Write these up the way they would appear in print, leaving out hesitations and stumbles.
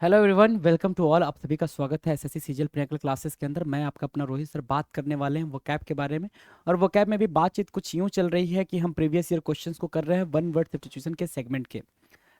Hello everyone, welcome to all. आप सभी का स्वागत है एसएससी सीजीएल प्रिंसिपल क्लासेस के अंदर। मैं आपका अपना रोहित सर बात करने वाले हैं वोकैब के बारे में। और वोकैब में भी बातचीत कुछ यूं चल रही है कि हम प्रीवियस ईयर क्वेश्चंस को कर रहे हैं वन वर्ड सब्स्टिट्यूशन के सेगमेंट के।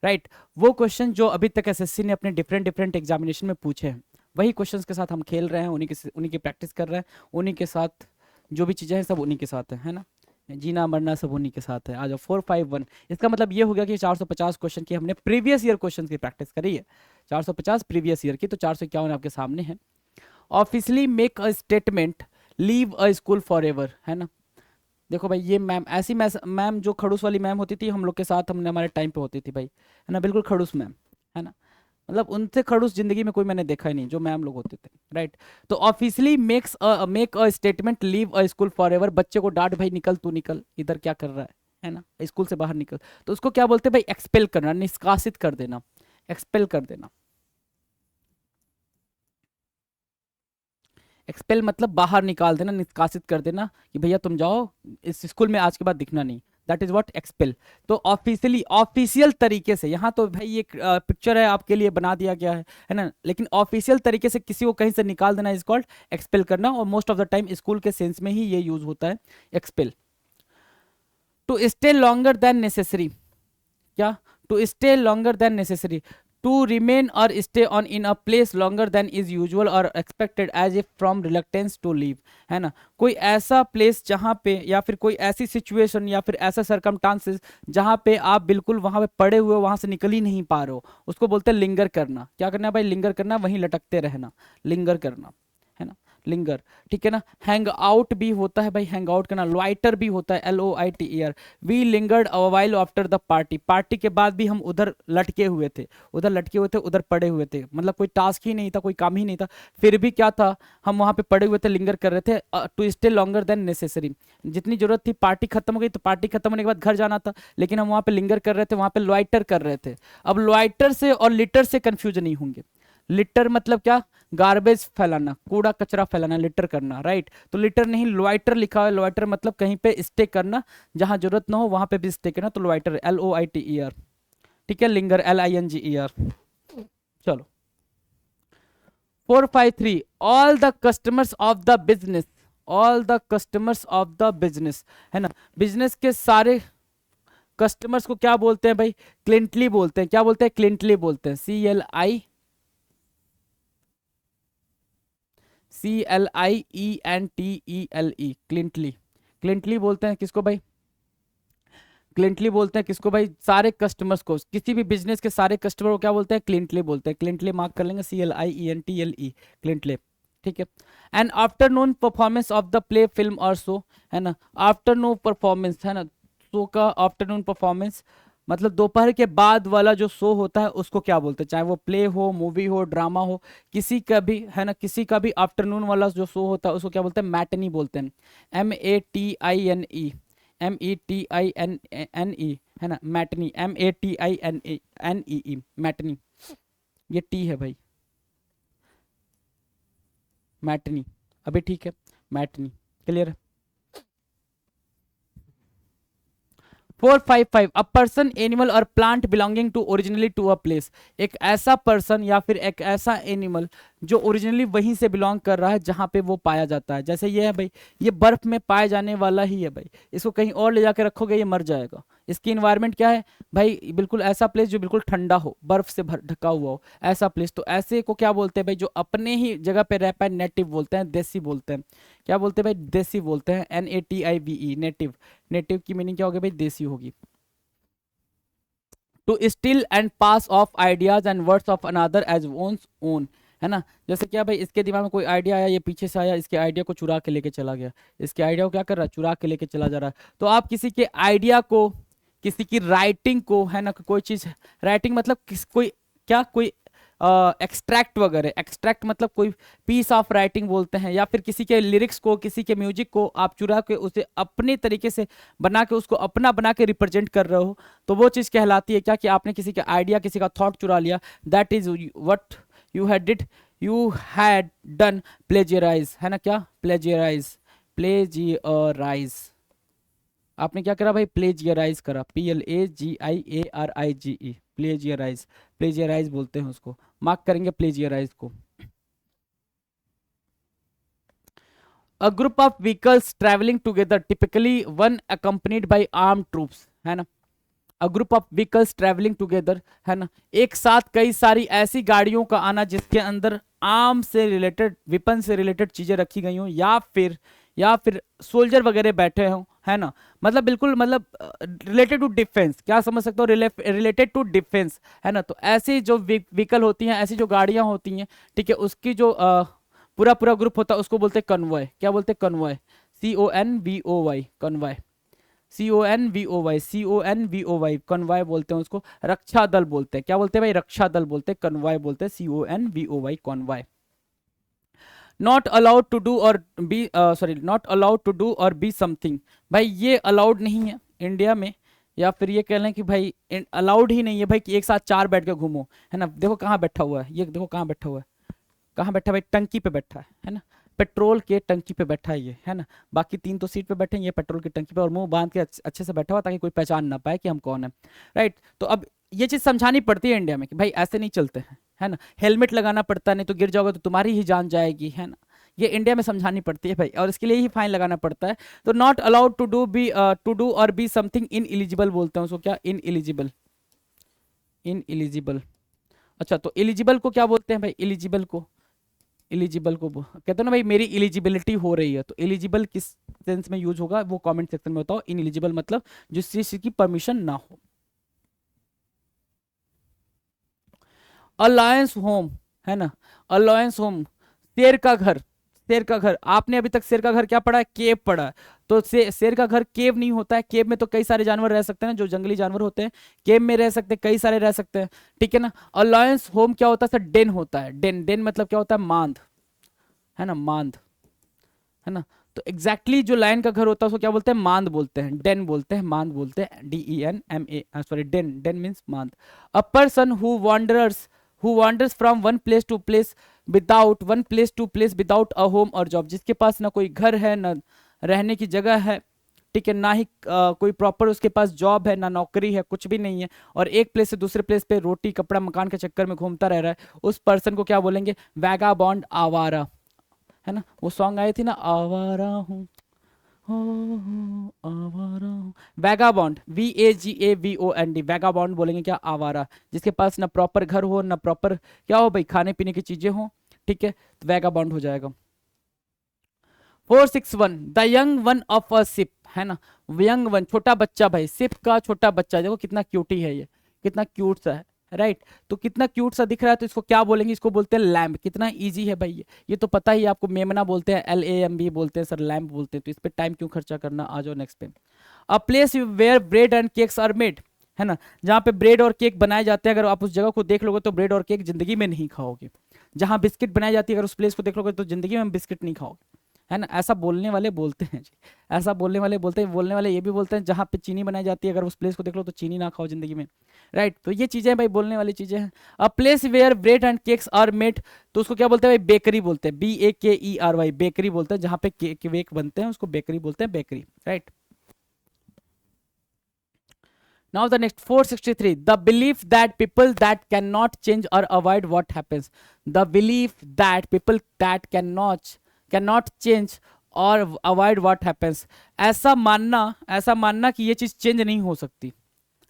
राइट, वो क्वेश्चन जो अभी तक एसएससी ने अपने डिफरेंट डिफरेंट एग्जामिनेशन में पूछे हैं, वही क्वेश्चंस के साथ हम खेल रहे हैं, उन्हीं की प्रैक्टिस कर रहे हैं। उन्हीं के साथ जो भी चीज़ें हैं सब उन्हीं के साथ है ना। जीना मरना सब उन्हीं के साथ है। आज 451, इसका मतलब ये हो गया कि 450 क्वेश्चन की हमने प्रीवियस ईयर क्वेश्चन की प्रैक्टिस करी है। 450 प्रीवियस ईयर की, तो 451 आपके सामने है। Officially make a statement, leave a school for ever, है ना। देखो भाई, ये मैम ऐसी मैम जो खड़ूस वाली मैम होती थी हम लोग के साथ, हमने हमारे टाइम पे होती थी भाई, है ना, बिल्कुल खड़ूस मैम, है ना। मतलब उनसे खड़ूस जिंदगी में कोई मैंने देखा ही नहीं जो मैम लोग होते थे। राइट, तो officially make a statement, leave a school for ever. बच्चे को डांट, भाई निकल तू निकल, इधर क्या कर रहा है ना, स्कूल से बाहर निकल। तो उसको क्या बोलते हैं भाई? एक्सपेल करना, निष्कासित कर देना, एक्सपेल कर देना। एक्सपेल मतलब बाहर निकाल देना, निष्कासित कर देना कि भैया तुम जाओ, इस स्कूल में आज के बाद दिखना नहीं। That is what expel. तो ऑफिशियली, ऑफिशियल तरीके से, यहाँ तो भाई ये पिक्चर है आपके लिए बना दिया गया है ना, लेकिन ऑफिशियल तरीके से किसी को कहीं से निकाल देना इज कॉल्ड एक्सपेल करना। और most of the time school के सेंस में ही ये यूज होता है, expel. To stay longer than necessary, क्या? To stay longer than necessary, to remain और stay on in a place longer than is usual और expected as if from reluctance to leave, है ना। कोई ऐसा प्लेस जहां पे, या फिर कोई ऐसी सिचुएशन या फिर ऐसा सरकमस्टांसेस जहां पे आप बिल्कुल वहां पे पड़े हुए, वहां से निकल ही नहीं पा रहे हो, उसको बोलते हैं लिंगर करना। क्या करना है भाई? लिंगर करना, वहीं लटकते रहना, लिंगर करना, है ना, लिंगर। ठीक है ना। हैंग आउट भी होता है भाई, हैंग आउट करना। लॉइटर भी होता है, LOITER। We lingered a while after the party, party के बाद भी हम उधर लटके हुए थे, उधर लटके हुए थे, उधर पड़े हुए थे, मतलब कोई टास्क ही नहीं था, कोई काम ही नहीं था, फिर भी क्या था, हम वहां पे पड़े हुए थे, लिंगर कर रहे थे। To stay longer than necessary, जितनी जरूरत थी, पार्टी खत्म हो गई तो पार्टी खत्म होने के बाद घर जाना था, लेकिन हम वहां पे लिंगर कर रहे थे, वहां पे लॉइटर कर रहे थे। अब लॉइटर से और लिटर से कंफ्यूज नहीं होंगे। लिटर मतलब क्या? गार्बेज फैलाना, कूड़ा कचरा फैलाना, लिटर करना। राइट, तो लिटर नहीं, लॉइटर लिखा है। लॉइटर मतलब कहीं पे स्टे करना, जहां जरूरत ना हो वहां पे भी स्टे करना, तो लॉइटर, LOITER। ठीक है, लिंगर, LINGER। चलो, 453, all the customers of the business, all the customers of the business, है ना। बिजनेस के सारे कस्टमर्स को क्या बोलते हैं भाई? क्लिंटली बोलते हैं। क्या बोलते हैं? क्लिंटली बोलते हैं, CLIENTELE, क्लिंटली। क्लिंटली बोलते हैं किसको भाई? क्लिंटली बोलते हैं किसको भाई? सारे कस्टमर्स को, किसी भी बिजनेस के सारे कस्टमर को क्या बोलते हैं? क्लिंटली बोलते हैं। क्लिंटली मार्क कर लेंगे, CLIENTLE, क्लिंटली। ठीक है। And afternoon performance of the play, film और शो, है ना। आफ्टरनून परफॉर्मेंस, है ना, शो का आफ्टरनून परफॉर्मेंस मतलब दोपहर के बाद वाला जो शो होता है उसको क्या बोलते हैं? चाहे वो प्ले हो, मूवी हो, ड्रामा हो, किसी का भी, है ना, किसी का भी आफ्टरनून वाला जो शो होता है उसको क्या बोलते हैं? मैटनी बोलते हैं। MATINE, METINE, है ना, मैटनी, MATINE, मैटनी। ये टी है भाई, मैटनी। अभी ठीक है, मैटनी। क्लियर है। 455, अ पर्सन, एनिमल और plant belonging to originally to a place, एक ऐसा पर्सन या फिर एक ऐसा एनिमल जो ओरिजिनली वहीं से बिलोंग कर रहा है जहां पे वो पाया जाता है। जैसे ये है भाई, ये बर्फ में पाए जाने वाला ही है भाई, इसको कहीं और ले जाकर रखोगे ये मर जाएगा। इसकी इन्वायरमेंट क्या है भाई? बिल्कुल ऐसा प्लेस जो बिल्कुल ठंडा हो, बर्फ से ढका हुआ हो, ऐसा प्लेस। तो ऐसे को क्या बोलते हैं भाई? जो अपने ही जगह पे रह पाए, नेटिव बोलते हैं, देसी बोलते हैं। क्या बोलते हैं भाई? देसी बोलते हैं, NATIVE, नेटिव। नेटिव की मीनिंग क्या होगी भाई? देसी होगी। To steal and pass off ideas and words of another as one's own, है ना। जैसे क्या भाई, इसके दिमाग में कोई आइडिया आया, ये पीछे से आया, इसके आइडिया को चुरा के लेके चला गया। इसके आइडिया को क्या कर रहा है? चुरा के लेके चला जा रहा है। तो आप किसी के आइडिया को, किसी की राइटिंग को, है ना, कोई चीज, राइटिंग मतलब कोई, क्या, कोई एक्सट्रैक्ट वगैरह, एक्सट्रैक्ट मतलब कोई पीस ऑफ राइटिंग बोलते हैं, या फिर किसी के लिरिक्स को, किसी के म्यूजिक को आप चुरा के उसे अपने तरीके से बना के, उसको अपना बना के रिप्रेजेंट कर रहे हो, तो वो चीज़ कहलाती है क्या? कि आपने किसी का आइडिया, किसी का थॉट चुरा लिया। That is what you had did, you had done plagiarise, है ना। क्या? प्लेजराइज, प्लेजियराइज। आपने क्या करा भाई? प्लेजियराइज करा, PLAGIARIGE। प्लेजियराइज, प्लेजियराइज बोलते हैं उसको, मार्क करेंगे प्लेजियराइज को। A group of vehicles travelling together typically one accompanied by armed troops, है ना। A group of vehicles travelling together, है ना, एक साथ कई सारी ऐसी गाड़ियों का आना जिसके अंदर आर्म से रिलेटेड, वेपन से रिलेटेड चीजें रखी गई हों, या फिर सोल्जर वगैरह बैठे हों, है ना। मतलब बिल्कुल, मतलब रिलेटेड टू डिफेंस, क्या समझ सकते हो, रिलेटेड टू डिफेंस, है ना। तो ऐसी जो व्हीकल होती हैं, ऐसी जो गाड़ियां होती हैं, ठीक है, उसकी जो पूरा पूरा ग्रुप होता है उसको बोलते हैं कन्वॉय। क्या बोलते हैं? Convoy, CONVOY, convoy, CONVOY convoy बोलते हैं उसको। रक्षा दल बोलते हैं, क्या बोलते हैं भाई? रक्षा दल बोलते हैं, कन्वॉय बोलते हैं, CONVOY, convoy. Not allowed to do और be, sorry, not allowed to do और बी समथिंग, भाई ये अलाउड नहीं है इंडिया में, या फिर ये कह लें कि भाई अलाउड ही नहीं है भाई कि एक साथ चार बैठ के घूमो, है ना। देखो कहाँ बैठा हुआ है, ये देखो कहाँ बैठा हुआ है, कहाँ बैठा भाई? टंकी पे बैठा है ना, पेट्रोल के टंकी पे बैठा है ये, है ना। बाकी तीन तो सीट पे बैठे हैं, ये पेट्रोल की टंकी पे, और मुंह बांध के अच्छे से बैठा हुआ ताकि कोई पहचान ना पाए कि हम कौन है, राइट। तो अब ये चीज समझानी पड़ती है इंडिया में कि भाई ऐसे नहीं चलते हैं, है ना। हेलमेट लगाना पड़ता है, नहीं तो गिर जाओगे तो तुम्हारी ही जान जाएगी, है ना। ये इंडिया में समझानी पड़ती है भाई, और इसके लिए ही फाइन लगाना पड़ता है। तो नॉट अलाउड टू डू और बी समथिंग इन एलिजिबल बोलते हैं उसको, क्या? In eligible, in eligible. अच्छा, तो एलिजिबल को क्या बोलते हैं भाई? एलिजिबल को, एलिजिबल को कहते हैं ना भाई मेरी एलिजिबिलिटी हो रही है, तो एलिजिबल किस सेंस में यूज होगा वो कमेंट सेक्शन में बताओ। इन एलिजिबल मतलब जिस चीज की परमिशन ना हो। अलायंस होम, है ना, अलायंस होम, शेर का घर, शेर का घर। आपने अभी तक शेर का घर क्या पढ़ा है? केव पढ़ा है। तो शेर का घर केव नहीं होता है, केव में तो कई सारे जानवर रह सकते हैं ना, जो जंगली जानवर होते हैं केव में रह सकते हैं, कई सारे रह सकते हैं, ठीक है ना। अलायंस होम क्या होता है सर? डेन होता है, डेन, डेन मतलब क्या होता है? मांद, है ना, मांद, है ना। तो एग्जैक्टली जो लायन का घर होता है उसको क्या बोलते हैं? मांद बोलते हैं, डेन बोलते हैं, मांद बोलते हैं, DENMA, sorry, den, den means मांद। A person who wanders from one place to place without a home और जॉब, जिसके पास ना कोई घर है, ना रहने की जगह है, ठीक है, ना ही कोई प्रॉपर उसके पास जॉब है, ना नौकरी है, कुछ भी नहीं है, और एक प्लेस से दूसरे प्लेस पे रोटी कपड़ा मकान के चक्कर में घूमता रह रहा है, उस पर्सन को क्या बोलेंगे? वैगाबॉन्ड, आवारा, है ना। वो सॉन्ग आई थी ना, आवारा हूँ, हो आवारा हूँ, वैगाबॉन्ड, VAGABOND, वैगाबॉन्ड बोलेंगे क्या? आवारा, जिसके पास ना प्रॉपर घर हो, ना प्रॉपर क्या हो भाई, खाने पीने की चीजें हो, ठीक है, तो वैगाबॉन्ड हो जाएगा। 461, the young one of a ship, है ना, यंग वन, छोटा बच्चा भाई, शिप का छोटा बच्चा, देखो कितना क्यूटी है ये, कितना क्यूट सा है, राइट। तो कितना क्यूट सा दिख रहा है, तो इसको क्या बोलेंगे? इसको बोलते हैं लैम्प। कितना इजी है भाई ये तो पता ही है आपको, मेमना बोलते हैं, LAMB बोलते हैं सर, लैम्प बोलते हैं, तो इस पे टाइम क्यों खर्चा करना। आ जाओ नेक्स्ट पे। A place where bread and cakes are made, है ना, जहाँ पे ब्रेड और केक बनाए जाते हैं। अगर आप उस जगह को देख लोगे तो ब्रेड और केक जिंदगी में नहीं खाओगे। जहाँ बिस्किट बनाई जाती है, अगर उस प्लेस को देख लोगे तो जिंदगी में बिस्किट नहीं खाओगे, है ना। ऐसा बोलने वाले बोलते हैं जी, ऐसा बोलने वाले बोलते हैं। बोलने वाले ये भी बोलते हैं जहाँ पे चीनी बनाई जाती है, अगर उस प्लेस को देख लो तो चीनी ना खाओ जिंदगी में, राइट। तो ये चीजें भाई बोलने वाली चीजें हैं। A place where bread and cakes are made, तो उसको क्या बोलते हैं भाई? बेकरी बोलते हैं, BAKERY, बेकरी बोलते हैं, जहाँ पे केक बनते हैं उसको बेकरी बोलते हैं, bakery, right. Now the next 463, the belief that people that cannot change or avoid what happens, the belief that people that cannot change और अवॉइड व्हाट हैपेंस, ऐसा मानना कि ये चीज चेंज नहीं हो सकती,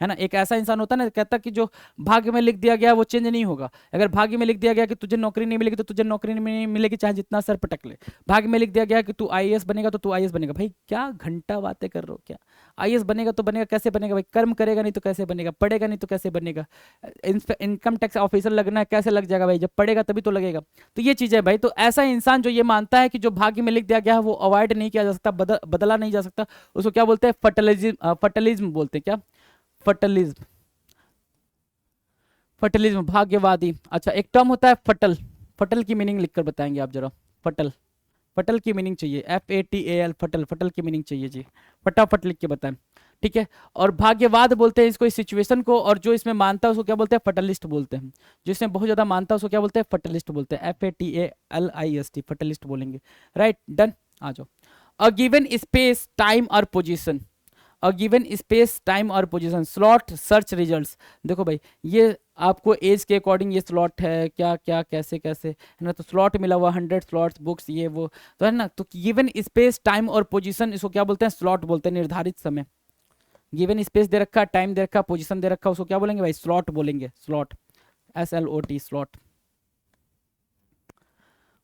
है ना। एक ऐसा इंसान होता है ना, कहता कि जो भाग्य में लिख दिया गया वो चेंज नहीं होगा। अगर भाग्य में लिख दिया गया कि तुझे नौकरी नहीं मिलेगी तो तुझे नौकरी नहीं मिलेगी, चाहे जितना सर पटक ले। भाग्य में लिख दिया गया कि तू IAS बनेगा तो तू IAS बनेगा। भाई क्या घंटा बातें कर रहे हो क्या? IAS बनेगा तो बनेगा, कैसे बनेगा भाई? कर्म करेगा नहीं तो कैसे बनेगा? पढ़ेगा नहीं तो कैसे बनेगा? इनकम टैक्स ऑफिसर लगना है, कैसे लग जाएगा भाई? जब पढ़ेगा तभी तो लगेगा। तो ये चीज है भाई। तो ऐसा इंसान जो ये मानता है कि जो भाग्य में लिख दिया गया है वो अवॉइड नहीं किया जा सकता, बदला नहीं जा सकता, उसको क्या बोलते हैं? फटलिज्म बोलते हैं। क्या? फटलिज्म, फटलिज्म, भाग्यवादी। अच्छा, एक टर्म होता है फटल, फटल की मीनिंग लिखकर बताएंगे आप जरा। फटल, फटल की मीनिंग चाहिए, FATAL, फटल, फटल की मीनिंग चाहिए जी, फटाफट लिख के बताएं, ठीक है। और भाग्यवाद बोलते हैं इसको, इस सिचुएशन को, और जो इसमें मानता है उसको क्या बोलते हैं? फटलिस्ट बोलते हैं। जो इसमें बहुत ज्यादा मानता है उसको क्या बोलते हैं? फटलिस्ट बोलते हैं, FATALIST, फटलिस्ट बोलेंगे, राइट, डन। आ जाओ। अ गिवन स्पेस, टाइम और position, a given space time और पोजीशन, स्लॉट सर्च रिजल्ट्स। देखो भाई ये आपको एज के अकॉर्डिंग ये स्लॉट है, क्या क्या कैसे कैसे, है ना। तो स्लॉट मिला हुआ 100 स्लॉट्स बुक्स ये वो, तो है ना। तो गिवन स्पेस टाइम और पोजीशन, इसको क्या बोलते हैं, स्लॉट बोलते हैं, निर्धारित समय। गिवन स्पेस दे रखा, टाइम दे रखा, पोजीशन दे रखा, उसको क्या बोलेंगे भाई, स्लॉट बोलेंगे, स्लॉट, SLOT, स्लॉट।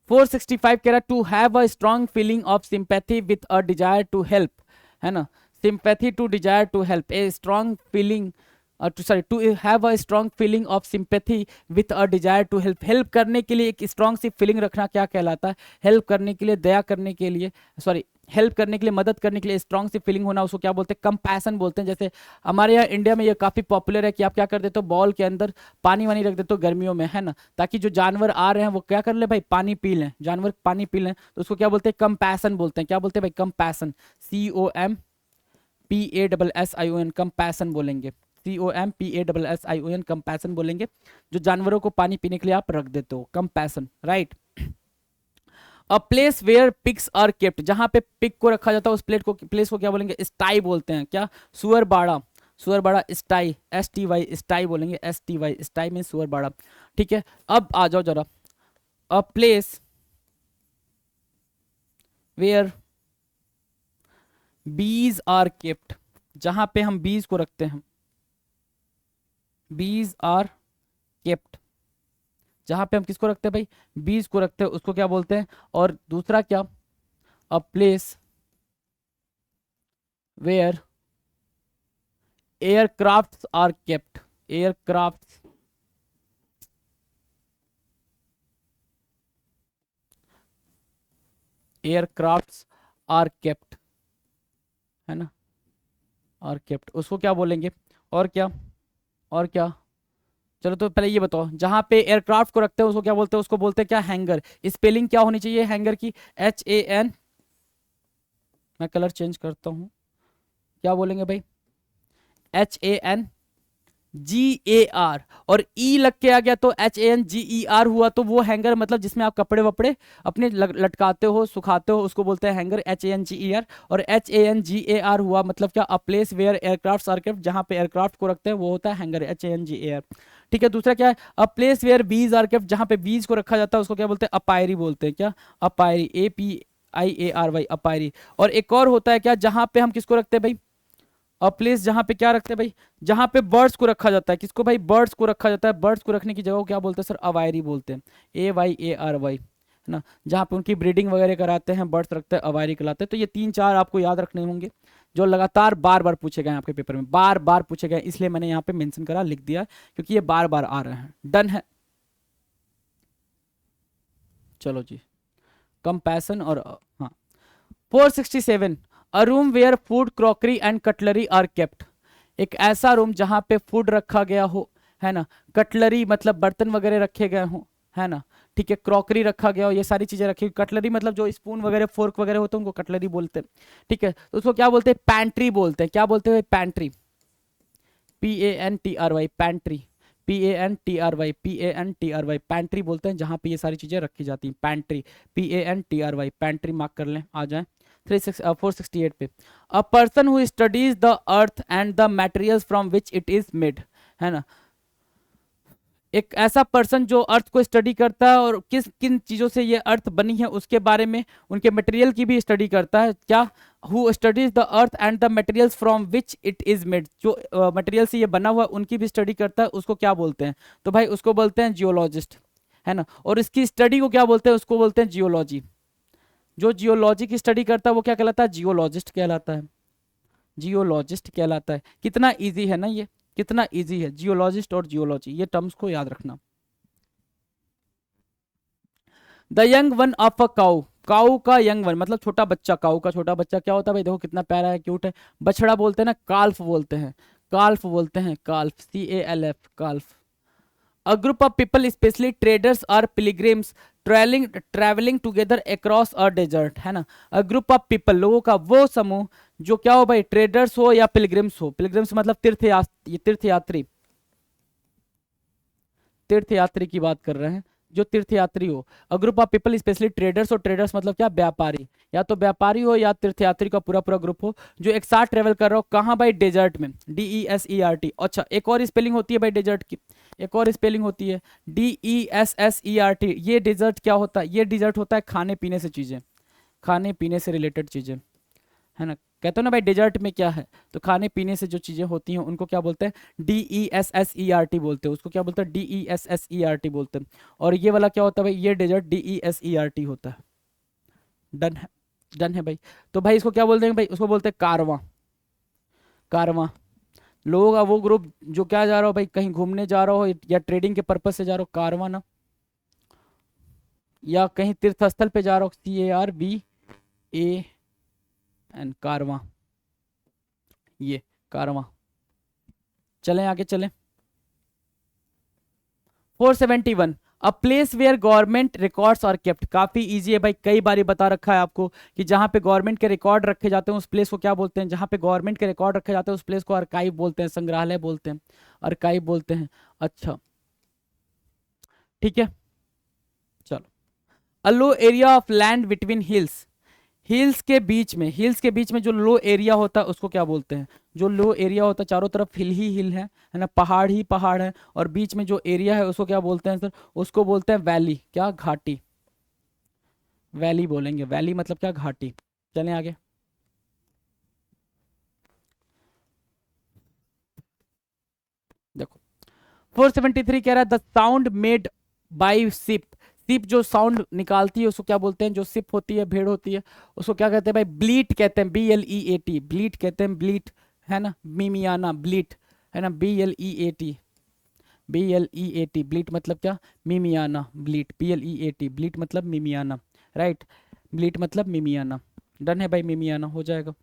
465 कह रहा to have a strong feeling of sympathy with a desire to help, है ना। Sympathy to desire to help, a strong feeling to have a strong feeling of sympathy with a desire to help. Help करने के लिए एक strong सी feeling रखना क्या कहलाता है, हेल्प करने के लिए, दया करने के लिए, सॉरी हेल्प करने के लिए, मदद करने के लिए स्ट्रॉन्ग सी फीलिंग होना, उसको क्या बोलते हैं, कंपैशन बोलते हैं। जैसे हमारे यहाँ इंडिया में ये काफ़ी पॉपुलर है कि आप क्या कर देते हो, बॉल के अंदर पानी वानी रख देते हो गर्मियों में, है ना, ताकि जो जानवर आ रहे हैं वो क्या कर ले भाई, पानी पी लें, जानवर पानी पी लें, तो उसको क्या बोलते हैं, कंपैशन बोलते हैं। क्या बोलते हैं भाई, कंपैशन, COMPASSION, कंपैशन बोलेंगे, COMPASSION, कंपैशन बोलेंगे। जो जानवरों को पानी पीने के लिए आप रख देते हो, compassion, right. A place where pigs are kept, जहां पे पिग को रखा जाता है उस प्लेस को क्या बोलेंगे, स्टाई बोलते हैं। क्या, सुअर बाड़ा, सुअर बाड़ा स्टाई, STY, स्टाई बोलेंगे, STY, स्टाई मीन सुअर बाड़ा। ठीक है, अब आ जाओ जरा, अ place where bees are kept, जहां पे हम बीज को रखते हैं, बीज आर केप्ट, जहां पे हम किसको रखते हैं भाई, बीज को रखते हैं, उसको क्या बोलते हैं। और दूसरा क्या, a place where aircrafts are kept, aircrafts aircrafts are kept, है ना, आर केप्ट, उसको क्या बोलेंगे। और क्या, और क्या, चलो तो पहले ये बताओ, जहां पे एयरक्राफ्ट को रखते हैं उसको क्या बोलते हैं, उसको बोलते हैं क्या, हैंगर। स्पेलिंग क्या होनी चाहिए हैंगर की, HAN, मैं कलर चेंज करता हूं, क्या बोलेंगे भाई, HANGAR, और ई लग के आ गया तो HANGER हुआ, तो वो हैंगर मतलब जिसमें आप कपड़े वपड़े अपने लटकाते हो, सुखाते हो, उसको बोलते हैं हैंगर, HANGER। और HANGAR हुआ मतलब क्या, a place where aircraft are kept, जहां पे एयरक्राफ्ट को रखते हैं वो होता है हैंगर, HANGAR। ठीक है, दूसरा क्या है, अ place where bees are kept, जहां पे बीज को रखा जाता है उसको क्या बोलते हैं, अपायरी बोलते हैं। क्या, अपायरी, APIARY, अपायरी। और एक और होता है क्या, जहां पे हम किसको रखते हैं भाई, और प्लेस जहां पे क्या रखते हैं भाई, जहां पे बर्ड्स को रखा जाता है, किसको भाई, बर्ड्स को रखा जाता है, बर्ड्स को रखने की जगह को क्या बोलते हैं सर, अवायरी बोलते हैं, AYARY, है ना। जहां पे उनकी ब्रीडिंग वगैरह कराते हैं, बर्ड्स रखते हैं, अवायरी कहलाते हैं। तो ये 3-4 आपको याद रखने होंगे, जो लगातार बार बार पूछे गए हैं आपके पेपर में, बार बार पूछे गए, इसलिए मैंने यहाँ पे मेंशन करा, लिख दिया, क्योंकि ये बार बार आ रहे हैं। डन है, चलो जी, कंपैशन और हाँ। 467, a room where food crockery and cutlery are kept, एक ऐसा रूम जहां पे फूड रखा गया हो, है ना, कटलरी मतलब बर्तन वगैरह रखे गए हो, है ना, ठीक है, क्रॉकरी रखा गया हो, ये सारी चीजें रखी, कटलरी मतलब जो स्पून वगैरह फोर्क वगैरह होते हैं उनको कटलरी बोलते हैं। ठीक है, तो उसको क्या बोलते हैं, पैंट्री बोलते हैं। क्या बोलते हैं, pantry, PANTRY, pantry, PANTRY, pantry बोलते हैं जहां पे ये सारी चीजें रखी जाती हैं, पैंट्री, PANTRY, पैंट्री, मार्क कर लें, आ जाए। 468 पे, अ person who studies the earth and the materials from which it is made, है ना, एक ऐसा पर्सन जो अर्थ को स्टडी करता है और किस किन चीज़ों से ये अर्थ बनी है उसके बारे में, उनके मटेरियल की भी स्टडी करता है। क्या, who studies the earth and the materials from which it is made, जो मटेरियल से ये बना हुआ उनकी भी स्टडी करता है, उसको क्या बोलते हैं, तो भाई उसको बोलते हैं जियोलॉजिस्ट, है ना। और इसकी स्टडी को क्या बोलते हैं, उसको बोलते हैं जियोलॉजी। जो जियोलॉजी की स्टडी करता है वो क्या कहलाता है, जियोलॉजिस्ट कहलाता है, जियोलॉजिस्ट कहलाता है। कितना इजी है ना ये, कितना इजी है, जियोलॉजिस्ट और जियोलॉजी, ये टर्म्स को याद रखना। The young one of a cow, cow का यंग वन मतलब छोटा बच्चा, काउ का छोटा बच्चा क्या होता है भाई, देखो कितना प्यारा है, क्यूट है, बछड़ा बोलते हैं ना, काल्फ बोलते हैं, काल्फ बोलते हैं, काल्फ, CALF, काल्फ। A group of people, especially traders or pilgrims, traveling together across a desert, है ना। A group of people, लोगों का वो समूह जो क्या हो भाई, ट्रेडर्स हो या पिलग्रिम्स हो, पिलग्रिम्स मतलब तीर्थयात्री, तीर्थयात्री की बात कर रहे हैं, जो तीर्थयात्री हो। A group of people specially traders, और ट्रेडर्स मतलब क्या, व्यापारी, या तो व्यापारी हो या तीर्थयात्री का पूरा पूरा ग्रुप हो जो एक साथ ट्रेवल कर रहा हो। कहाँ भाई, डेजर्ट में, DESERT। अच्छा, एक और स्पेलिंग होती है भाई डेजर्ट की, एक और स्पेलिंग होती है DESSERT। ये डेजर्ट क्या होता है, ये डेजर्ट होता है खाने पीने से चीजें, खाने पीने से रिलेटेड चीजें, है ना। कहते हो ना भाई डेजर्ट में क्या है, तो खाने पीने से जो चीजें होती हैं उनको क्या बोलते हैं, DESSERT बोलते हैं, उसको क्या बोलते हैं, DESSERT बोलते हैं। और ये वाला क्या होता है भाई, ये डेजर्ट DESERT होता है। डन है, डन है भाई। तो भाई इसको क्या बोलते हैं भाई, उसको बोलते हैं कारवां, कारवां। लोग, वो ग्रुप जो क्या जा रहा हो भाई, कहीं घूमने जा रहा हो या ट्रेडिंग के पर्पज से जा रहा हो, कारवां ना, या कहीं तीर्थ स्थल पे जा रहा हो, CARVAN, कारवां, ये कारवां। चलें आगे चलें। 471, a place where government records are kept. काफी इजी है भाई, कई बार बता रखा है आपको कि जहां पे गवर्नमेंट के रिकॉर्ड रखे जाते हैं उस प्लेस को क्या बोलते हैं, जहां पे गवर्नमेंट के रिकॉर्ड रखे जाते हैं उस प्लेस को आर्काइव बोलते हैं, संग्रहालय बोलते हैं, आर्काइव बोलते हैं। अच्छा, ठीक है, चलो। A low area of land between hills, hills के बीच में, हिल्स के बीच में जो लो एरिया होता है उसको क्या बोलते हैं, जो लो एरिया होता है, चारों तरफ हिल ही हिल है ना, पहाड़ ही पहाड़ है, और बीच में जो एरिया है उसको क्या बोलते हैं सर, उसको बोलते हैं वैली, क्या, घाटी, वैली बोलेंगे, वैली मतलब क्या, घाटी। चलें आगे। देखो 473 कह रहा है the sound made by ship, ship जो साउंड निकालती है उसको क्या बोलते हैं, जो शिप होती है, भेड़ होती है, उसको क्या कहते हैं भाई, ब्लीट कहते हैं, BLEAT, ब्लीट कहते हैं, ब्लीट, है ना, मिमियाना, ब्लीट, है ना, BLEAT, BLEAT, ब्लीट मतलब क्या, मिमियाना, ब्लीट, BLEAT, ब्लीट मतलब मिमियाना, राइट, ब्लीट मतलब मिमियाना। डन है भाई, मिमियाना हो जाएगा।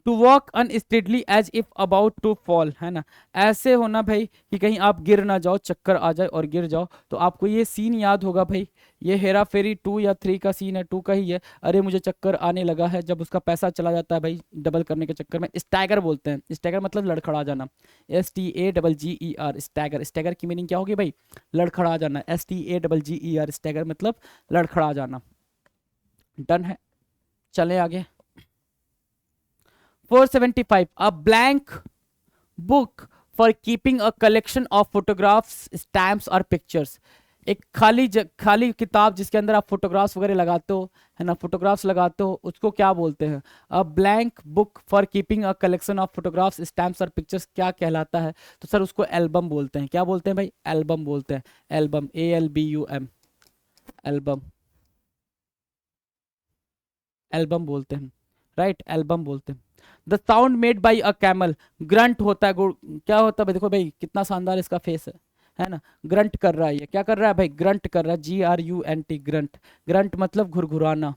To walk unsteadily as if about to fall, है ना, ऐसे होना भाई कि कहीं आप गिर ना जाओ, चक्कर आ जाए और गिर जाओ। तो आपको ये सीन याद होगा भाई, ये हेरा फेरी 2 या 3 का सीन है, 2 का ही है, अरे मुझे चक्कर आने लगा है, जब उसका पैसा चला जाता है भाई डबल करने के चक्कर में। स्टैगर बोलते हैं, स्टैगर मतलब लड़खड़ा जाना, STAGGER, स्टैगर, स्टैगर की मीनिंग क्या होगी भाई, लड़खड़ा जाना, STAGGER, स्टैगर मतलब लड़खड़ा जाना। डन है, चले आगे। 475, a blank book for keeping a collection of photographs, stamps और pictures। एक खाली किताब जिसके अंदर आप फोटोग्राफ्स वगैरह लगाते हो, है ना, फोटोग्राफ्स लगाते हो, उसको क्या बोलते हैं, a blank book for keeping a collection of photographs, stamps और पिक्चर्स, क्या कहलाता है, तो सर उसको एल्बम बोलते हैं। क्या बोलते हैं भाई, एल्बम बोलते हैं, एल्बम, ALBUM, एल्बम, एल्बम बोलते हैं, राइट, एल्बम बोलते हैं। The sound made by a camel, grunt होता है, क्या होता है भाई, देखो भाई कितना शानदार इसका फेस है ना, ग्रंट कर रहा है, ये क्या कर रहा है भाई, ग्रंट कर रहा है, GRUNT, ग्रंट, ग्रंट मतलब घुरघुराना,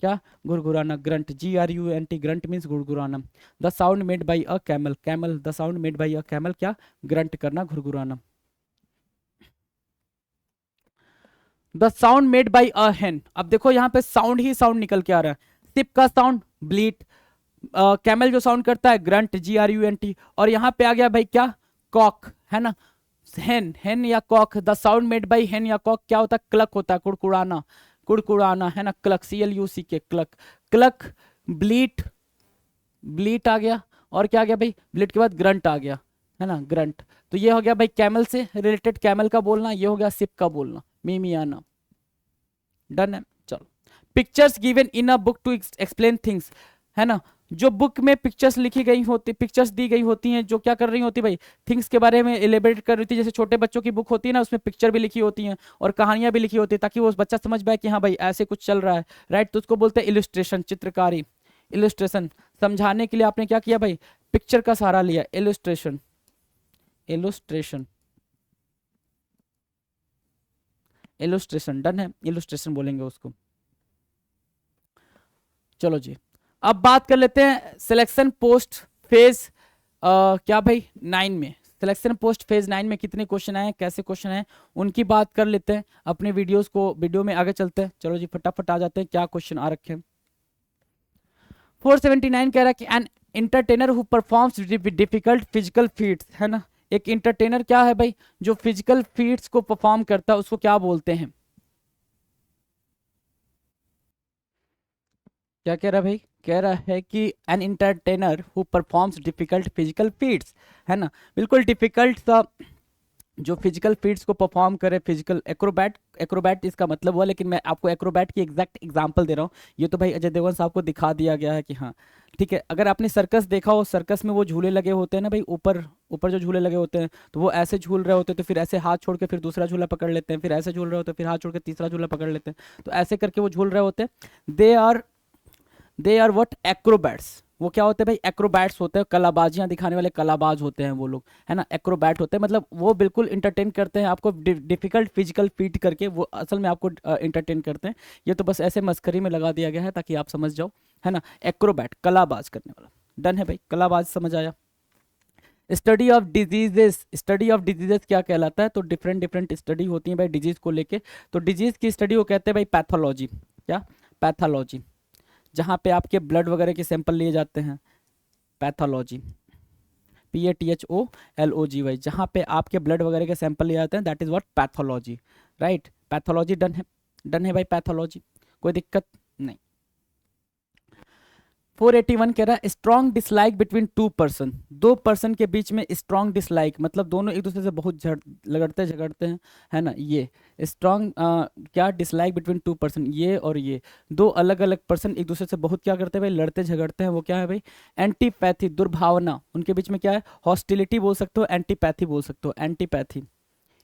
क्या, घुरघुराना, ग्रंट, GRUNT, ग्रंट मीन्स घुरघुराना। The sound made by a camel, camel, the sound made by a camel, क्या, ग्रंट करना, घुरघुराना। The sound made by a hen, अब देखो यहाँ पे साउंड ही साउंड निकल के आ रहा है, सिप का साउंड ब्लीट, कैमल जो साउंड करता है ग्रंट, GRUNT, और यहाँ पे आ गया भाई क्या, कॉक, है ना, हेन, हेन या cock, the sound made by hen या कॉक क्या होता है, क्लक होता है, कुड़कुड़ाना, कुड़कुड़ाना, है ना, क्लक, CLUCK, क्लक, क्लक, ब्लीट, ब्लीट आ गया, और क्या आ गया भाई, ब्लीट के बाद ग्रंट आ गया, है ना, ग्रंट। तो ये हो गया भाई कैमल से रिलेटेड, कैमल का बोलना, ये हो गया सिप का बोलना, मिमियाना। डन है, चलो। Pictures given in a book to explain things, है ना, जो बुक में पिक्चर्स लिखी गई होती, पिक्चर्स दी गई होती हैं, जो क्या कर रही होती भाई, थिंग्स के बारे में एलिबरेट कर रही थी, जैसे छोटे बच्चों की बुक होती है ना, उसमें पिक्चर भी लिखी होती हैं और कहानियां भी लिखी होती है, ताकि वो बच्चा समझ पाए कि हाँ भाई ऐसे कुछ चल रहा है, राइट। तो उसको बोलते हैं इलिस्ट्रेशन, चित्रकारी, इलिस्ट्रेशन। समझाने के लिए आपने क्या किया भाई, पिक्चर का सहारा लिया, इलिस्ट्रेशन, इलुस्ट्रेशन, इलुस्ट्रेशन। डन है, इलुस्ट्रेशन बोलेंगे उसको। चलो जी, अब बात कर लेते हैं सिलेक्शन पोस्ट फेज, क्या भाई 9 में, सिलेक्शन पोस्ट फेज 9 में कितने क्वेश्चन आए, कैसे क्वेश्चन आए, उनकी बात कर लेते हैं। अपने वीडियो में आगे चलते हैं, चलो जी फटाफट आ जाते हैं, क्या क्वेश्चन आ रखे हैं। 479 कह रहा है कि an entertainer who performs difficult physical feats, है ना, एक इंटरटेनर क्या है भाई? जो फिजिकल फीट्स को परफॉर्म करता है उसको क्या बोलते हैं? क्या कह रहा है भाई? कह रहा है कि an entertainer who performs difficult physical feats, है ना, बिल्कुल डिफिकल्ट सा जो फिजिकल फीट्स को परफॉर्म करे, फिजिकल एक्रोबैट, एक्रोबैट इसका मतलब हुआ, लेकिन मैं आपको एक्रोबैट की एग्जैक्ट एग्जांपल दे रहा हूँ। ये तो भाई अजय देवगन साहब को दिखा दिया गया है कि हाँ ठीक है। अगर आपने सर्कस देखा हो, सर्कस में वो झूले लगे होते हैं ना भाई, ऊपर ऊपर जो झूले लगे होते हैं, तो वो ऐसे झूल रहे होते हैं, तो फिर ऐसे हाथ छोड़ के फिर दूसरा झूला पकड़ लेते हैं, फिर ऐसे झूल रहे होते हैं, फिर हाथ छोड़ के तीसरा झूला पकड़ लेते हैं, तो ऐसे करके वो झूल रहे होते हैं। They are what? एक्रोबैट्स। वो क्या होते हैं भाई? एक्रोबैट्स होते हैं, कलाबाजियां दिखाने वाले कलाबाज होते हैं वो लोग, है ना, एक्रोबैट होते हैं। मतलब वो बिल्कुल इंटरटेन करते हैं आपको, डिफिकल्ट फिजिकल फीट करके वो असल में आपको इंटरटेन करते हैं। ये तो बस ऐसे मस्करी में लगा दिया गया है ताकि आप समझ जाओ, है ना। एक्रोबैट, कलाबाज करने वाला। डन है भाई, कलाबाज समझ आया। Study of diseases, study of diseases क्या कहलाता है? तो डिफरेंट डिफरेंट स्टडी होती है भाई डिजीज को लेके। तो डिजीज की स्टडी को कहते हैं भाई पैथोलॉजी। क्या? पैथोलॉजी। जहाँ पे आपके ब्लड वगैरह के सैंपल लिए जाते हैं, पैथोलॉजी, PATHOLOGY, जहाँ पे आपके ब्लड वगैरह के सैंपल लिए जाते हैं, that is what? Pathology, right. Pathology done है, डन है भाई पैथोलॉजी, कोई दिक्कत नहीं। 481 कह रहा है strong dislike between two person, दो पर्सन के बीच में स्ट्रॉन्ग डिसलाइक, मतलब दोनों एक दूसरे से बहुत लगड़ते झगड़ते हैं, है ना। ये स्ट्रॉन्ग क्या? डिसलाइक बिटवीन टू पर्सन, ये और ये दो अलग अलग पर्सन एक दूसरे से बहुत क्या करते हैं भाई? लड़ते झगड़ते हैं। वो क्या है भाई? एंटीपैथी, दुर्भावना। उनके बीच में क्या है? हॉस्टिलिटी बोल सकते हो, एंटीपैथी बोल सकते हो, एंटीपैथी,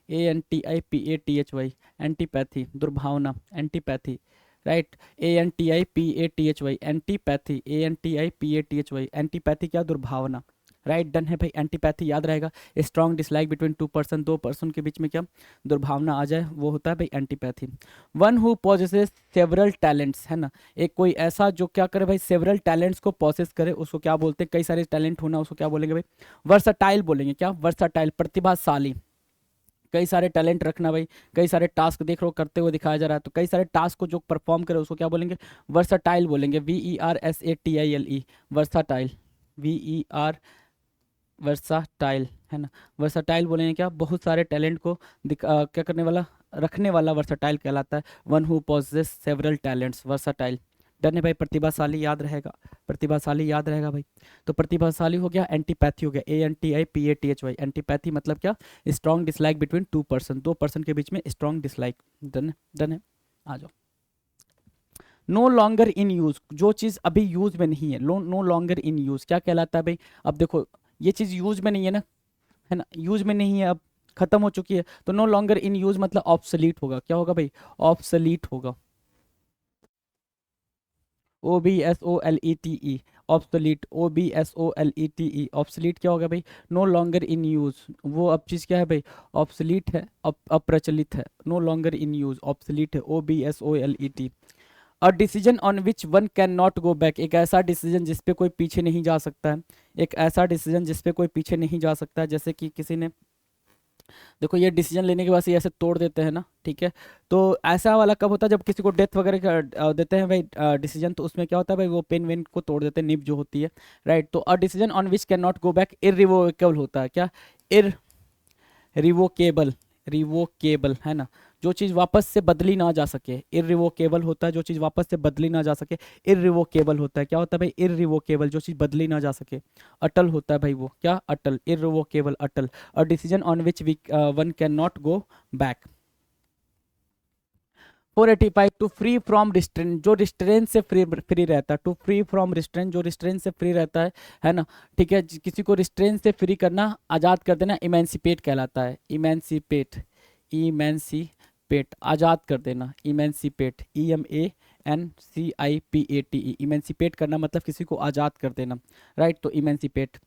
ANTIPATHY, एंटीपैथी, दुर्भावना, antipathy, right. ANTIPATHY, antipathy, ANTIPATHY, antipathy क्या? दुर्भावना, राइट। डन है भाई, एंटीपैथी याद रहेगा। Strong dislike between two person, दो पर्सन के बीच में क्या दुर्भावना आ जाए, वो होता है भाई antipathy. One who possesses several talents, है ना, एक कोई ऐसा जो क्या करे भाई? सेवरल टैलेंट्स को पॉसेस करे, उसको क्या बोलते हैं? कई सारे टैलेंट होना, उसको क्या बोलेंगे भाई? वर्सटाइल बोलेंगे। क्या? वर्सटाइल, प्रतिभाशाली। कई सारे टैलेंट रखना भाई, कई सारे टास्क देख लो करते हुए दिखाया जा रहा है, तो कई सारे टास्क को जो परफॉर्म करे उसको क्या बोलेंगे? वर्साटाइल बोलेंगे, VERSATILE, वर्साटाइल, VER, वर्साटाइल, है ना। वर्साटाइल बोलेंगे क्या? बहुत सारे टैलेंट को क्या करने वाला, रखने वाला वर्साटाइल कहलाता है। One who possesses several talents, versatile. Done है भाई, प्रतिभाशाली याद रहेगा, प्रतिभाशाली याद रहेगा भाई। तो प्रतिभाशाली हो गया, एंटीपैथी हो गया, ANTIPATHY, एंटीपैथी मतलब क्या? Strong dislike between two person, दो पर्सन के बीच में स्ट्रॉन्ग डिसलाइक। डन है, डन है, आ जाओ। नो लॉन्गर इन यूज, जो चीज़ अभी यूज में नहीं है, नो लॉन्गर इन यूज क्या कहलाता है भाई? अब देखो ये चीज़ यूज में नहीं है ना, है ना, यूज में नहीं है, अब खत्म हो चुकी है, तो नो लॉन्गर इन यूज मतलब ऑब्सोलीट होगा। क्या होगा भाई? ऑब्सोलीट होगा, OBSOLETE, ऑब्सोलीट, OBSOLETE, ऑब्सोलीट क्या होगा भाई? No longer in use. वो अब चीज़ क्या है भाई? ऑब्सोलीट है, अप्रचलित है, no longer in use, obsolete है, OBSOLET। A decision on which one can not go back, एक ऐसा डिसीजन जिस पे कोई पीछे नहीं जा सकता है, एक ऐसा डिसीजन जिस पे कोई पीछे नहीं जा सकता है। जैसे कि किसी ने, देखो ये डिसीजन लेने के बाद ये ऐसे तोड़ देते हैं ना, ठीक है। तो ऐसा वाला कब होता है? जब किसी को डेथ वगैरह देते हैं भाई डिसीजन, तो उसमें क्या होता है भाई? वो पेन वेन को तोड़ देते हैं, निब जो होती है, राइट। तो अ decision on which can not go back irrevocable होता है। क्या? रिवोकेबल, रिवोकेबल, है ना, जो चीज़ वापस से बदली ना जा सके, इरिवोकेबल होता है। जो चीज़ वापस से बदली ना जा सके, इरिवोकेबल होता है। क्या होता है भाई? इरिवोकेबल, जो चीज़ बदली ना जा सके। अटल होता है भाई वो, क्या? अटल, इरिवोकेबल, अटल। A decision on which we one can not go back. 485 to free from restrain, जो रिस्ट्रेन से फ्री फ्री रहता है, टू फ्री फ्रॉम रिस्ट्रेन, जो रिस्ट्रेन से फ्री रहता है ना, ठीक है। किसी को रिस्ट्रेन से फ्री करना, आज़ाद कर देना, इमेंसिपेट कहलाता है, इमेंसिपेट, इमेंसिपेट, आज़ाद कर देना, इमेंसिपेट, EMANCIPATE, इमेंसिपेट करना मतलब किसी को आज़ाद कर देना, राइट। तो emancipate.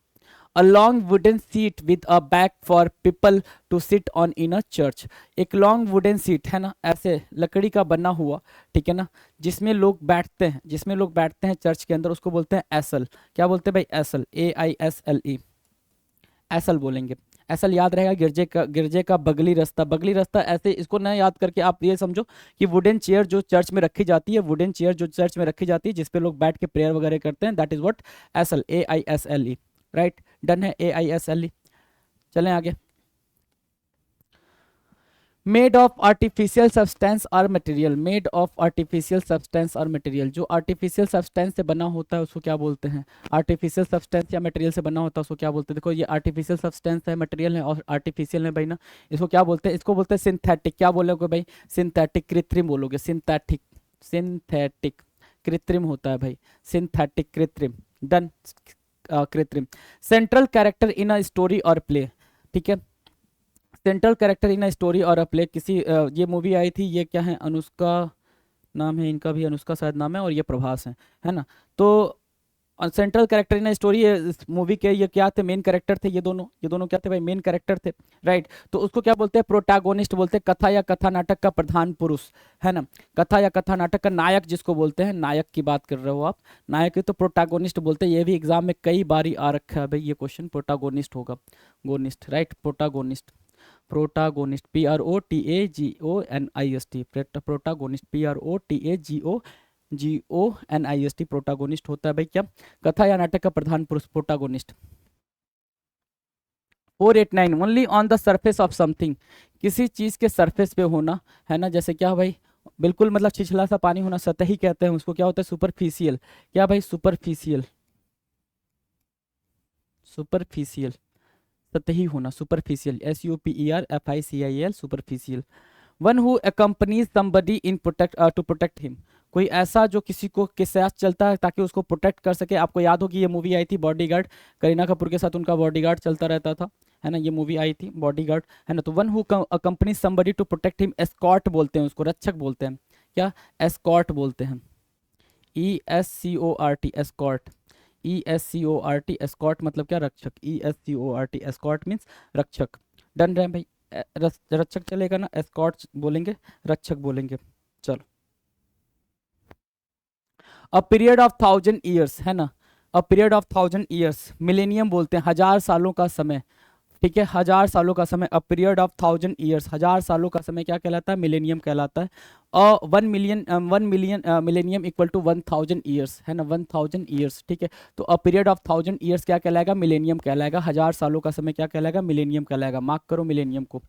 A long wooden seat with a back for people to sit on in a church, एक लॉन्ग वुडन सीट, है ना, ऐसे लकड़ी का बना हुआ, ठीक है ना, जिसमें लोग बैठते हैं, जिसमें लोग बैठते हैं चर्च के अंदर, उसको बोलते हैं एसल। क्या बोलते हैं भाई? एसल, AISLE, एसल बोलेंगे। एसल याद रहेगा, गिरजे का, गिरजे का बगली रास्ता, बगली रास्ता, ऐसे इसको ना याद करके आप ये समझो कि वुडन चेयर जो चर्च में रखी जाती है, वुडन चेयर जो चर्च में रखी जाती है जिसपे लोग बैठ के प्रेयर वगैरह करते हैं, that is what? Acyl, AISLE, right. Done है, AISLE। चलें आगे। मेड ऑफ आर्टिफिशियल सब्सटेंस और material, made of artificial substance और मटेरियल, जो आर्टिफिशियल सब्सटेंस से बना होता है उसको क्या बोलते हैं? आर्टिफिशियल सब्सटेंस या मटेरियल से बना होता है उसको क्या बोलते हैं? देखो ये आर्टिफिशियल सब्सटेंस है, मटेरियल है और आर्टिफिशियल है भाई ना, इसको क्या बोलते हैं? इसको बोलते हैं सिंथेटिक। क्या बोलोगे भाई? सिंथेटिक, कृत्रिम बोलोगे, सिंथेटिक, सिंथेटिक कृत्रिम होता है भाई, सिंथेटिक कृत्रिम, डन। कृत्रिम। Central character in a story और प्ले, ठीक है, central character in a story और अ प्ले, किसी ये मूवी आई थी, ये क्या है, अनुष्का नाम है इनका भी, अनुष्का शायद नाम है, और ये प्रभास है ना। तो सेंट्रल कैरेक्टर इन स्टोरी इस मूवी के ये क्या थे? मेन कैरेक्टर थे, ये दोनों क्या थे भाई? मेन कैरेक्टर थे, राइट। तो उसको क्या बोलते हैं? प्रोटैगोनिस्ट बोलते हैं, कथा या कथा नाटक का प्रधान पुरुष, है ना। कथा या कथा नाटक का नायक जिसको बोलते हैं, नायक की बात कर रहे हो आप, नायक है तो प्रोटैगोनिस्ट बोलते हैं। ये भी एग्जाम में कई बारी आ रखा है भाई ये क्वेश्चन, प्रोटैगोनिस्ट होगा, gonist, right, protagonist, protagonist, PROTAGONIST, protagonist, PROTAGONIST, protagonist होता है भाई क्या? कथा या नाटक का प्रधान पुरुष, protagonist. 489, only on the surface of something, किसी चीज के सरफेस पे होना, है ना। जैसे क्या भाई? बिल्कुल मतलब छिछला सा पानी होना, सतही कहते हैं उसको, क्या होता है? सुपरफिशियल। क्या भाई? सुपरफिशियल, सुपरफिशियल, सतही होना, superficial, SUPERFICIAL, superficial. One who accompanies somebody in protect to protect him, कोई ऐसा जो किसी को के साथ चलता है ताकि उसको प्रोटेक्ट कर सके। आपको याद होगी ये मूवी आई थी बॉडीगार्ड, करीना कपूर के साथ उनका बॉडीगार्ड चलता रहता था, है ना। ये मूवी आई थी बॉडीगार्ड, है ना। तो one who accompanies somebody to protect him, escort बोलते हैं उसको, रक्षक बोलते हैं, क्या? एस्कॉर्ट बोलते हैं, ESCORT, एस्कॉर्ट, ESCORT, एस्कॉर्ट मतलब क्या? रक्षक, ESCORT, एस्कॉर्ट मीन्स रक्षक। डन रहे भाई? रक्षक चलेगा ना, एस्कॉर्ट बोलेंगे, रक्षक बोलेंगे। चलो, अ पीरियड ऑफ 1000 ईयर्स, है ना, a period of 1000 years, millennium बोलते हैं, 1000 सालों का समय, ठीक है, 1000 सालों का समय, अ पीरियड ऑफ 1000 ईयर्स, 1000 सालों का समय क्या कहलाता है? मिलेनियम कहलाता है। 1 million millennium equal to 1000 years, है ना, 1000 ईयर्स, ठीक है। तो अ पीरियड ऑफ 1000 ईयर्स क्या कहलाएगा? मिलेनियम कहलाएगा। 1000 सालों का समय क्या कहलाएगा? मिलेनियम कहलाएगा। मार्क करो मिलेनियम को।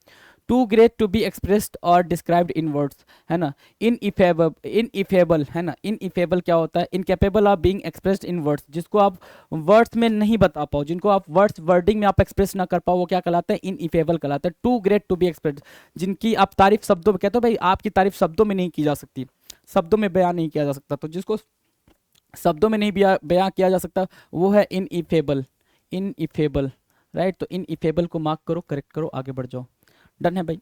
Too great to be expressed और डिस्क्राइब्ड इन वर्ड्स, है ना। इनइफेबल, है ना, इनइफेबल क्या होता है? Incapable of being expressed in words, जिसको आप वर्ड्स में नहीं बता पाओ, जिनको आप वर्डिंग में आप एक्सप्रेस ना कर पाओ, वो क्या कहलाता है? इनइफेबल कहलाता है। Too great to be expressed, जिनकी आप तारीफ शब्दों में, कहते हो भाई आपकी तारीफ शब्दों में नहीं की जा सकती, शब्दों में बयां नहीं किया जा सकता, तो जिसको शब्दों में नहीं बयां किया जा सकता वो है इनइफेबल, इनइफेबल, राइट। तो इनइफेबल को मार्क करो, करेक्ट करो, आगे बढ़ जाओ। डन है भाई।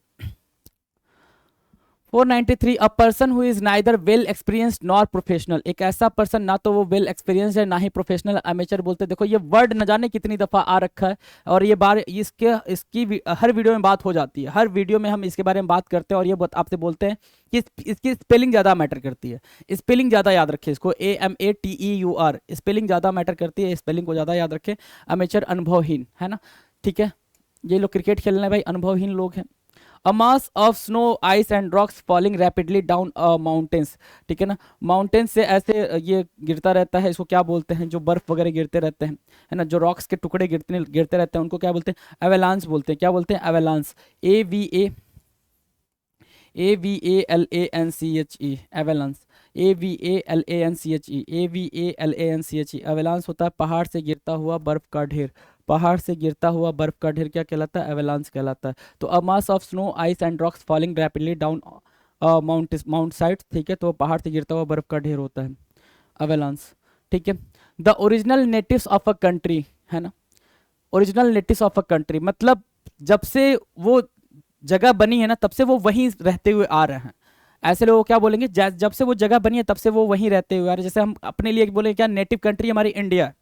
493, अ person who is neither well experienced nor professional, एक ऐसा पर्सन ना तो वो वेल एक्सपीरियंस्ड है ना ही प्रोफेशनल, अमेचर बोलते हैं। देखो ये वर्ड न जाने कितनी दफा आ रखा है, और ये बार हर वीडियो में बात हो जाती है, हर वीडियो में हम इसके बारे में बात करते हैं, और ये आपसे बोलते हैं कि इसकी स्पेलिंग ज़्यादा मैटर करती है, स्पेलिंग ज़्यादा याद रखें इसको, AMATEUR, स्पेलिंग ज़्यादा मैटर करती है, स्पेलिंग को ज़्यादा याद रखें। अमेचर, अनुभवहीन, है ना, ठीक है। ये लोग क्रिकेट खेलने भाई अनुभवहीन लोग हैं। A mass of snow, ice and rocks falling rapidly down mountains, ठीक है ना, माउंटेन से ऐसे ये गिरता रहता है, इसको क्या बोलते हैं? जो बर्फ वगैरह गिरते रहते हैं, है ना, जो रॉक्स के टुकड़े गिरते गिरते रहते हैं, उनको क्या बोलते हैं? एवेलांस बोलते हैं। क्या बोलते हैं? एवेलांस, AVALANCHE, एवेलांस, AVALANCHE, AVALANCHE, एवेलांस होता है पहाड़ से गिरता हुआ बर्फ का ढेर, पहाड़ से गिरता हुआ बर्फ का ढेर क्या कहलाता है? एवेलांस कहलाता है। तो a mass of snow, ice and rocks falling rapidly down mount side, ठीक है, तो पहाड़ से गिरता हुआ बर्फ का ढेर होता है, अवेलांस, ठीक है। The original natives of a country, है ना, original natives of a country मतलब जब से वो जगह बनी है ना तब से वो वहीं रहते हुए आ रहे हैं, ऐसे लोग क्या बोलेंगे? जब से वो जगह बनी है तब से वो वहीं रहते हुए आ रहे हैं। जैसे हम अपने लिए बोले क्या, नेटिव कंट्री हमारी इंडिया है,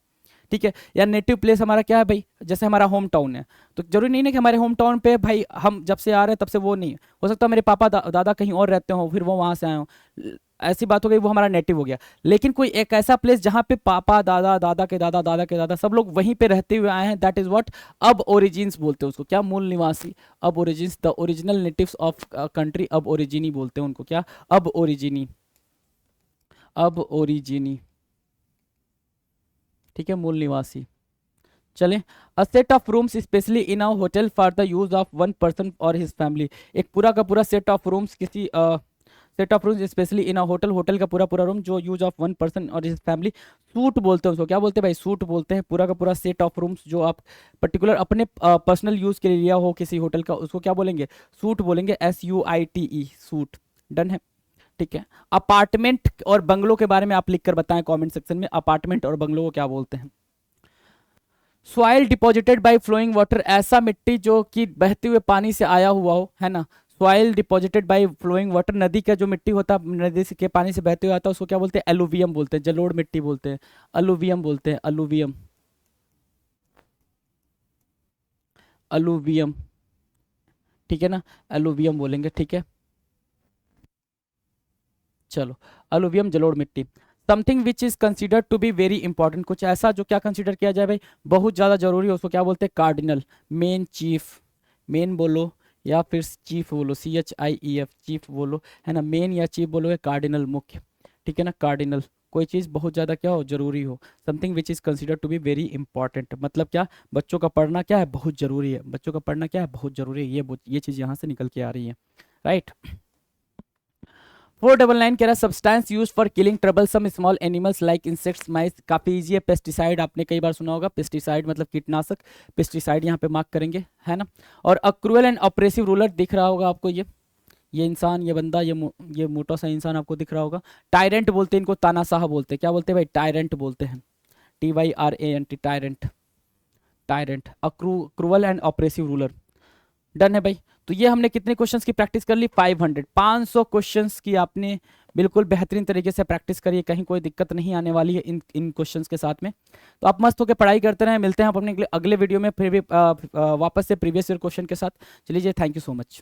ठीक है, या नेटिव प्लेस हमारा क्या है भाई? जैसे हमारा होम टाउन है, तो जरूरी नहीं है कि हमारे होम टाउन पे भाई हम जब से आ रहे हैं तब से वो नहीं हो सकता, मेरे पापा दादा कहीं और रहते हो, फिर वो वहां से आए हो, ऐसी बात हो गई, वो हमारा नेटिव हो गया। लेकिन कोई एक ऐसा प्लेस जहाँ पे पापा दादा दादा के दादा दादा के दादा सब लोग वहीं पे रहते हुए आए हैं, दैट इज व्हाट अब ओरिजिन्स बोलते हैं उसको, क्या? मूल निवासी, अब origins, the original natives of country, अब ओरिजिनी बोलते हैं उनको, क्या? अब ओरिजिनी, अब ओरिजिनी, ठीक है, मूल निवासी। चलें, a set of rooms specially in a hotel for the use of one person और हिज फैमिली। एक पूरा का पूरा सेट ऑफ रूम्स किसी set of rooms specially in a hotel, hotel का पूरा पूरा रूम जो यूज ऑफ वन पर्सन और हिज फैमिली। सूट बोलते हैं उसको, क्या बोलते हैं भाई? सूट बोलते हैं। पूरा का पूरा सेट ऑफ रूम्स जो आप पर्टिकुलर अपने पर्सनल यूज के लिए लिया हो किसी होटल का, उसको क्या बोलेंगे? सूट बोलेंगे, SUITE, सूट। डन है, ठीक है। अपार्टमेंट और बंगलो के बारे में आप लिख कर बताएं कमेंट सेक्शन में, अपार्टमेंट और बंगलो को क्या बोलते हैं? Soil deposited by flowing water, ऐसा मिट्टी जो कि बहते हुए पानी से आया हुआ हो, है ना। Soil deposited by flowing water, नदी का जो मिट्टी होता है नदी के पानी से बहते हुए आता है उसको क्या बोलते हैं? एलुवियम बोलते हैं, जलोढ़ मिट्टी बोलते हैं, अलुवियम बोलते हैं, अलुवियम, अलुवियम, ठीक है ना, अलुवियम बोलेंगे, ठीक है। चलो, अलुवियम, जलोढ़ मिट्टी। Something which is considered to be very important, कुछ ऐसा जो क्या कंसिडर किया जाए भाई बहुत ज़्यादा जरूरी है, उसको क्या बोलते हैं? कार्डिनल, मेन, चीफ, मेन बोलो या फिर चीफ बोलो, CHIEF, चीफ बोलो, है ना। मेन या चीफ बोलो, कार्डिनल, मुख्य, ठीक है ना, कार्डिनल। कोई चीज़ बहुत ज़्यादा क्या हो? जरूरी हो। Something which is considered to be very important, मतलब क्या? बच्चों का पढ़ना क्या है? बहुत जरूरी है। बच्चों का पढ़ना क्या है? बहुत जरूरी है। ये चीज़ यहाँ से निकल के आ रही है, राइट। 499 कह रहा है substance use for killing troublesome small animals like insects, mice. काफी इजी है। पेस्टिसाइड आपने कई बार सुना होगा, पेस्टिसाइड मतलब कीटनाशक, पेस्टिसाइड यहाँ पे मार्क करेंगे, है ना। और अ क्रूअल एंड ऑपरेसिव रूलर दिख रहा होगा आपको, ये इंसान, ये बंदा, ये मोटा सा इंसान आपको दिख रहा होगा। टायरेंट बोलते हैं इनको, तानाशाह बोलते हैं। क्या बोलते हैं भाई? टायरेंट बोलते हैं, TYRANT, tyrant, tyrant. A cruel and oppressive ruler. Done है भाई। तो ये हमने कितने क्वेश्चंस की प्रैक्टिस कर ली? 500 क्वेश्चंस की आपने बिल्कुल बेहतरीन तरीके से प्रैक्टिस करिए, कहीं कोई दिक्कत नहीं आने वाली है इन क्वेश्चंस के साथ में। तो आप मस्त होकर पढ़ाई करते रहें। मिलते हैं आप अपने अगले वीडियो में फिर भी वापस से प्रीवियस ईयर क्वेश्चन के साथ। चलिए, थैंक यू सो मच।